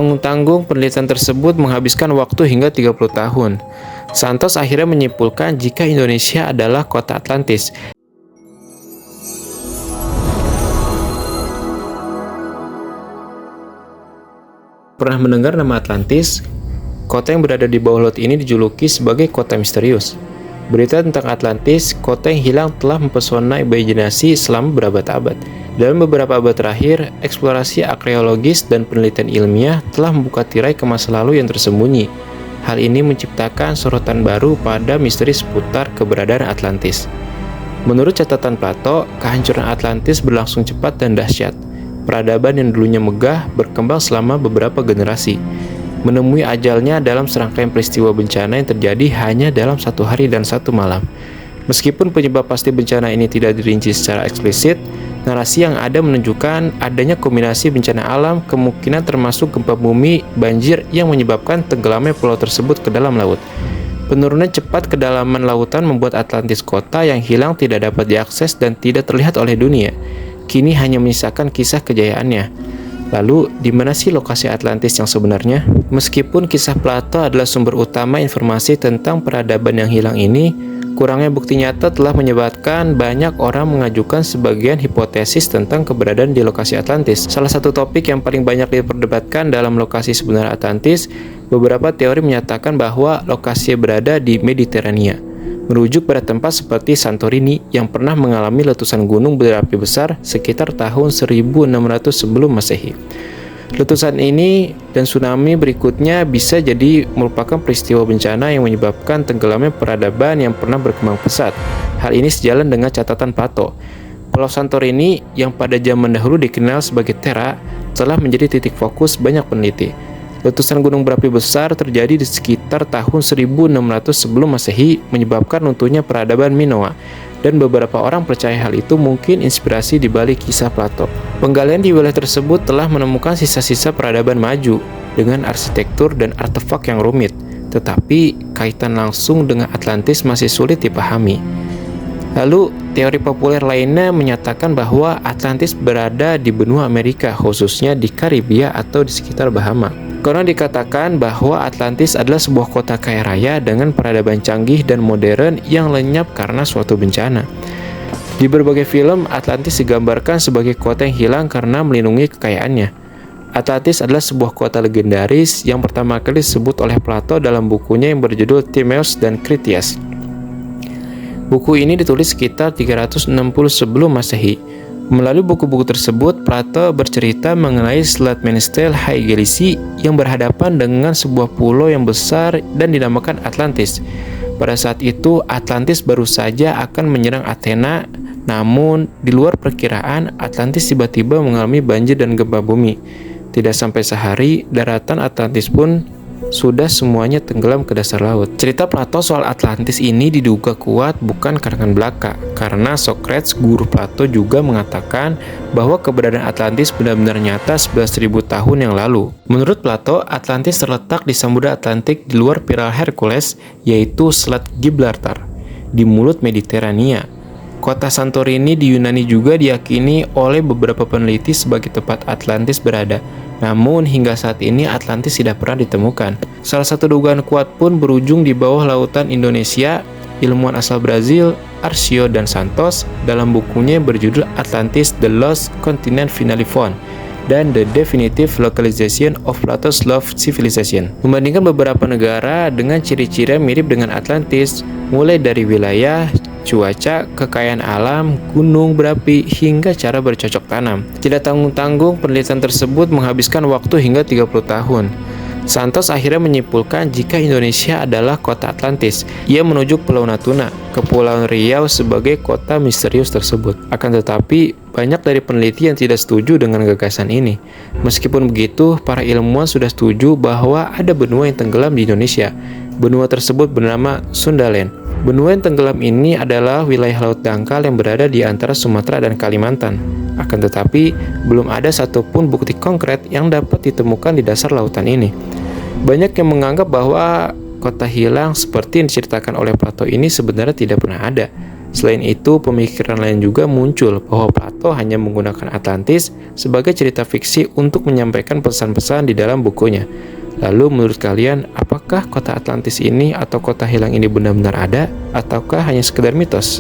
Tanggung-tanggung penelitian tersebut menghabiskan waktu hingga 30 tahun. Santos akhirnya menyimpulkan jika Indonesia adalah kota Atlantis. Pernah mendengar nama Atlantis? Kota yang berada di bawah laut ini dijuluki sebagai kota misterius. Berita tentang Atlantis, kota yang hilang, telah mempesona imajinasi selama berabad-abad. Dalam beberapa abad terakhir, eksplorasi arkeologis dan penelitian ilmiah telah membuka tirai ke masa lalu yang tersembunyi. Hal ini menciptakan sorotan baru pada misteri seputar keberadaan Atlantis. Menurut catatan Plato, kehancuran Atlantis berlangsung cepat dan dahsyat. Peradaban yang dulunya megah berkembang selama beberapa generasi, menemui ajalnya dalam serangkaian peristiwa bencana yang terjadi hanya dalam satu hari dan satu malam. Meskipun penyebab pasti bencana ini tidak dirinci secara eksplisit, narasi yang ada menunjukkan adanya kombinasi bencana alam, kemungkinan termasuk gempa bumi, banjir yang menyebabkan tenggelamnya pulau tersebut ke dalam laut. Penurunan cepat kedalaman lautan membuat Atlantis, kota yang hilang, tidak dapat diakses dan tidak terlihat oleh dunia. Kini hanya menyisakan kisah kejayaannya. Lalu, di mana sih lokasi Atlantis yang sebenarnya? Meskipun kisah Plato adalah sumber utama informasi tentang peradaban yang hilang ini, kurangnya bukti nyata telah menyebabkan banyak orang mengajukan sebagian hipotesis tentang keberadaan di lokasi Atlantis. Salah satu topik yang paling banyak diperdebatkan dalam lokasi sebenarnya Atlantis, beberapa teori menyatakan bahwa lokasi berada di Mediterania, merujuk pada tempat seperti Santorini yang pernah mengalami letusan gunung berapi besar sekitar tahun 1600 sebelum Masehi. Letusan ini dan tsunami berikutnya bisa jadi merupakan peristiwa bencana yang menyebabkan tenggelamnya peradaban yang pernah berkembang pesat. Hal ini sejalan dengan catatan Plato. Pulau Santorini yang pada zaman dahulu dikenal sebagai Thera telah menjadi titik fokus banyak peneliti. Letusan gunung berapi besar terjadi di sekitar tahun 1600 sebelum Masehi, menyebabkan runtuhnya peradaban Minoa, dan beberapa orang percaya hal itu mungkin inspirasi di balik kisah Plato. Penggalian di wilayah tersebut telah menemukan sisa-sisa peradaban maju dengan arsitektur dan artefak yang rumit, tetapi kaitan langsung dengan Atlantis masih sulit dipahami. Lalu, teori populer lainnya menyatakan bahwa Atlantis berada di benua Amerika, khususnya di Karibia atau di sekitar Bahama. Karena dikatakan bahwa Atlantis adalah sebuah kota kaya raya dengan peradaban canggih dan modern yang lenyap karena suatu bencana. Di berbagai film, Atlantis digambarkan sebagai kota yang hilang karena melindungi kekayaannya. Atlantis adalah sebuah kota legendaris yang pertama kali disebut oleh Plato dalam bukunya yang berjudul Timaeus dan Critias. Buku ini ditulis sekitar 360 sebelum Masehi. Melalui buku-buku tersebut, Plato bercerita mengenai Selat Menestel Haegelisi yang berhadapan dengan sebuah pulau yang besar dan dinamakan Atlantis. Pada saat itu, Atlantis baru saja akan menyerang Athena, namun di luar perkiraan, Atlantis tiba-tiba mengalami banjir dan gempa bumi. Tidak sampai sehari, daratan Atlantis pun sudah semuanya tenggelam ke dasar laut. Cerita Plato soal Atlantis ini diduga kuat bukan karangan belaka, karena Socrates, guru Plato, juga mengatakan bahwa keberadaan Atlantis benar-benar nyata 11.000 tahun yang lalu. Menurut Plato, Atlantis terletak di Samudra Atlantik di luar Piral Hercules, yaitu Selat Gibraltar, di mulut Mediterania. Kota Santorini di Yunani juga diyakini oleh beberapa peneliti sebagai tempat Atlantis berada. Namun hingga saat ini Atlantis tidak pernah ditemukan. Salah satu dugaan kuat pun berujung di bawah lautan Indonesia. Ilmuwan asal Brazil, Arcio dan Santos, dalam bukunya berjudul Atlantis: The Lost Continent Finally Found dan The Definitive Localization of Plato's Lost Civilization, membandingkan beberapa negara dengan ciri-ciri mirip dengan Atlantis, mulai dari wilayah, cuaca, kekayaan alam, gunung berapi, hingga cara bercocok tanam. Tidak tanggung-tanggung, penelitian tersebut menghabiskan waktu hingga 30 tahun. Santos akhirnya menyimpulkan jika Indonesia adalah kota Atlantis. Ia menunjuk Pulau Natuna, Kepulauan Riau, sebagai kota misterius tersebut. Akan tetapi, banyak dari peneliti yang tidak setuju dengan gagasan ini. Meskipun begitu, para ilmuwan sudah setuju bahwa ada benua yang tenggelam di Indonesia. Benua tersebut bernama Sundaland. Benua yang tenggelam ini adalah wilayah laut dangkal yang berada di antara Sumatera dan Kalimantan. Akan tetapi, belum ada satupun bukti konkret yang dapat ditemukan di dasar lautan ini. Banyak yang menganggap bahwa kota hilang seperti yang diceritakan oleh Plato ini sebenarnya tidak pernah ada. Selain itu, pemikiran lain juga muncul bahwa Plato hanya menggunakan Atlantis sebagai cerita fiksi untuk menyampaikan pesan-pesan di dalam bukunya. Lalu menurut kalian, apakah kota Atlantis ini atau kota hilang ini benar-benar ada, ataukah hanya sekedar mitos?